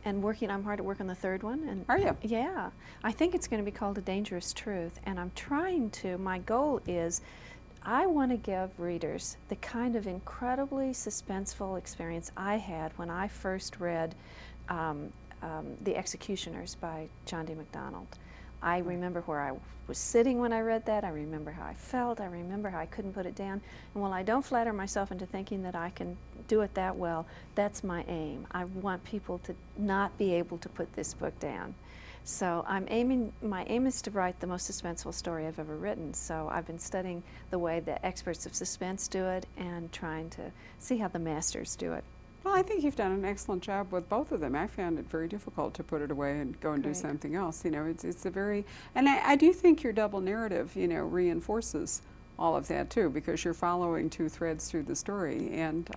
and I'm hard at work on the third one. And Are you? Yeah. I think it's going to be called A Dangerous Truth, and I'm trying to, my goal is, I want to give readers the kind of incredibly suspenseful experience I had when I first read The Executioners by John D. MacDonald. I remember where I was sitting when I read that. I remember how I felt. I remember how I couldn't put it down. And while I don't flatter myself into thinking that I can do it that well, that's my aim. I want people to not be able to put this book down. So my aim is to write the most suspenseful story I've ever written. So I've been studying the way the experts of suspense do it and trying to see how the masters do it. Well, I think you've done an excellent job with both of them. I found it very difficult to put it away and go and do something else. You know, it's a very, and I do think your double narrative, you know, reinforces all of that too, because you're following two threads through the story. And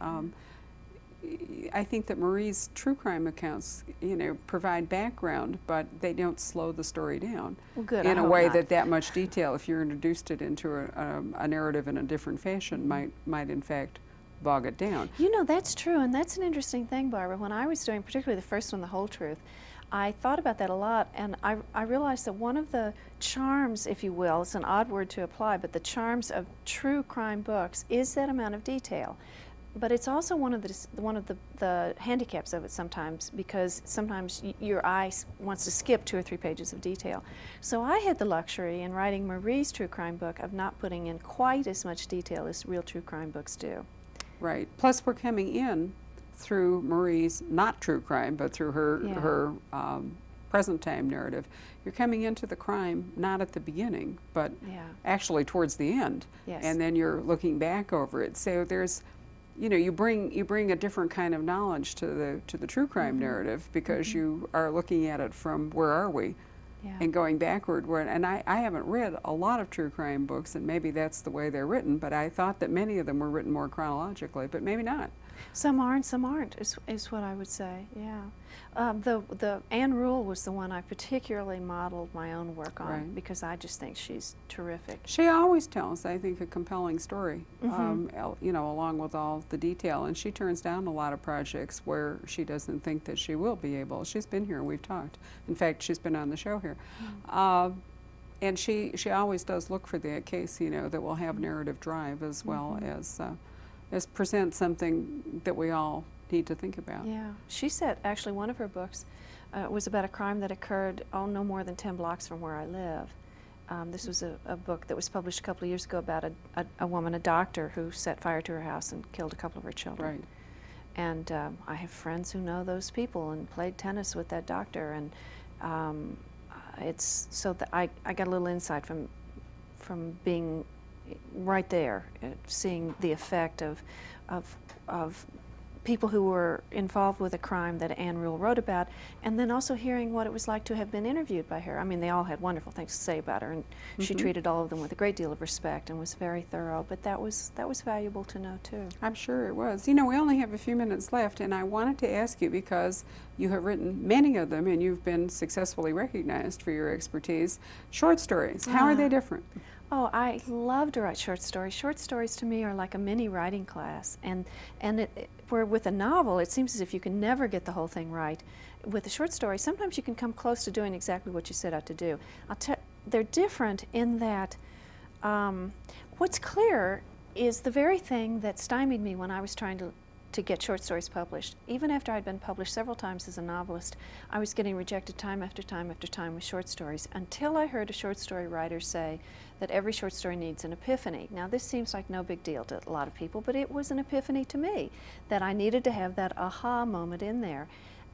I think that Marie's true crime accounts, you know, provide background, but they don't slow the story down in a way that much detail, if you're introduced it into a narrative in a different fashion, might in fact bog it down. You know, that's true, and that's an interesting thing, Barbara. When I was doing, particularly the first one, The Whole Truth, I thought about that a lot, and I realized that one of the charms, if you will, it's an odd word to apply, but the charms of true crime books is that amount of detail. But it's also one of the handicaps of it sometimes, because sometimes your eye wants to skip 2 or 3 pages of detail. So I had the luxury in writing Marie's true crime book of not putting in quite as much detail as real true crime books do. Right. Plus, we're coming in through Marie's not true crime, but through her present time narrative. You're coming into the crime not at the beginning, but actually towards the end. Yes. And then you're looking back over it. So there's, you know, you bring a different kind of knowledge to the true crime narrative, because you are looking at it from where are we, and going backward. And I haven't read a lot of true crime books, and maybe that's the way they're written, but I thought that many of them were written more chronologically, but maybe not. Some aren't, some aren't, is what I would say, yeah. The Anne Rule was the one I particularly modeled my own work on, because I just think she's terrific. She always tells, I think, a compelling story, you know, along with all the detail, and she turns down a lot of projects where she doesn't think that she will be able. She's been here and we've talked. In fact, she's been on the show here. And she always does look for that case, you know, that will have narrative drive as well as present something that we all need to think about. Yeah, she said actually one of her books was about a crime that occurred, no more than 10 blocks from where I live. This was a book that was published a couple of years ago about a woman, a doctor, who set fire to her house and killed a couple of her children. Right. And I have friends who know those people and played tennis with that doctor, and it's so that I got a little insight from being right there, seeing the effect of people who were involved with a crime that Anne Rule wrote about, and then also hearing what it was like to have been interviewed by her. I mean, they all had wonderful things to say about her, and she treated all of them with a great deal of respect and was very thorough, but that was valuable to know too. I'm sure it was. You know, we only have a few minutes left, and I wanted to ask you, because you have written many of them and you've been successfully recognized for your expertise, short stories. How are they different? Oh, I love to write short stories. Short stories to me are like a mini writing class, and where with a novel it seems as if you can never get the whole thing right. With a short story, sometimes you can come close to doing exactly what you set out to do. They're different in that what's clear is the very thing that stymied me when I was trying to get short stories published. Even after I'd been published several times as a novelist, I was getting rejected time after time after time with short stories, until I heard a short story writer say that every short story needs an epiphany. Now, this seems like no big deal to a lot of people, but it was an epiphany to me, that I needed to have that aha moment in there.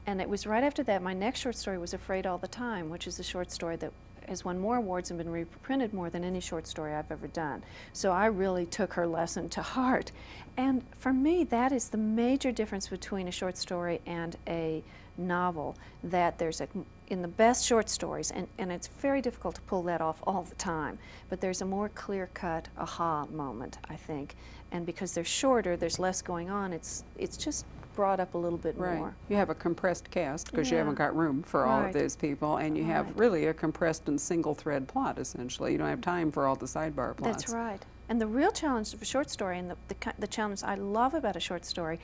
And it was right after that, my next short story was Afraid All the Time, which is a short story that has won more awards and been reprinted more than any short story I've ever done. So I really took her lesson to heart. And for me, that is the major difference between a short story and a novel, that there's in the best short stories, and it's very difficult to pull that off all the time, but there's a more clear-cut aha moment, I think. And because they're shorter, there's less going on, it's just brought up a little bit more. You have a compressed cast, because you haven't got room for all of those people, and you have really a compressed and single thread plot, essentially. You don't have time for all the sidebar plots. That's right. And the real challenge of a short story, and the challenge I love about a short story,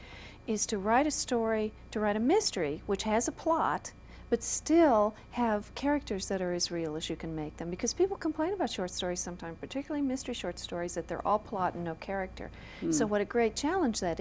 is to write a story, to write a mystery, which has a plot, but still have characters that are as real as you can make them. Because people complain about short stories sometimes, particularly mystery short stories, that they're all plot and no character. So what a great challenge that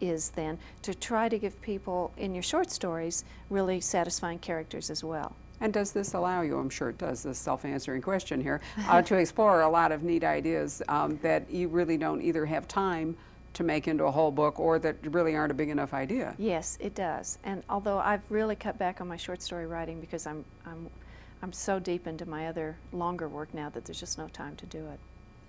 is then, to try to give people in your short stories really satisfying characters as well. And does this allow you, I'm sure it does, this self-answering question here, to explore a lot of neat ideas that you really don't either have time to make into a whole book, or that really aren't a big enough idea? Yes, it does. And although I've really cut back on my short story writing because I'm so deep into my other longer work now that there's just no time to do it.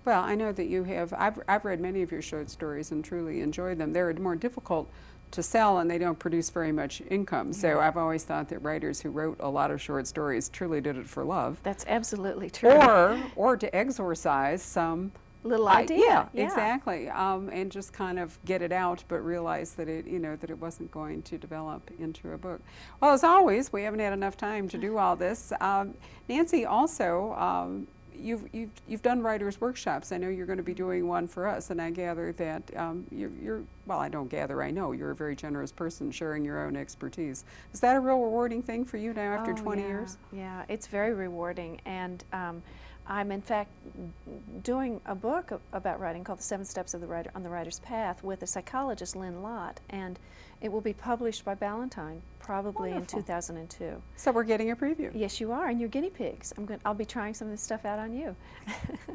Well, I know that you have, I've read many of your short stories and truly enjoyed them. They're more difficult to sell, and they don't produce very much income. So I've always thought that writers who wrote a lot of short stories truly did it for love. That's absolutely true. Or to exorcise some little idea. Yeah, exactly. And just kind of get it out, but realize that it, that it wasn't going to develop into a book. Well, as always, we haven't had enough time to do all this. Nancy, also, you've done writers' workshops. I know you're going to be doing one for us, and I gather that well, I don't gather, I know you're a very generous person sharing your own expertise. Is that a real rewarding thing for you now after 20 years? Yeah, it's very rewarding. And I'm in fact doing a book about writing called The 7 Steps of the Writer on the Writer's Path with a psychologist, Lynn Lott, and it will be published by Ballantine probably in 2002. So we're getting a preview. Yes, you are, and you're guinea pigs. I'll be trying some of this stuff out on you.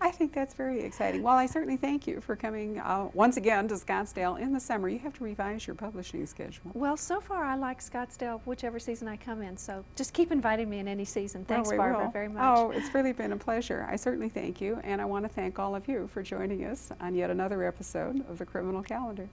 I think that's very exciting. Well, I certainly thank you for coming once again to Scottsdale in the summer. You have to revise your publishing schedule. Well, so far I like Scottsdale whichever season I come in, so just keep inviting me in any season. Thanks, Barbara, very much. Oh, it's really been a pleasure. I certainly thank you, and I want to thank all of you for joining us on yet another episode of the Criminal Calendar.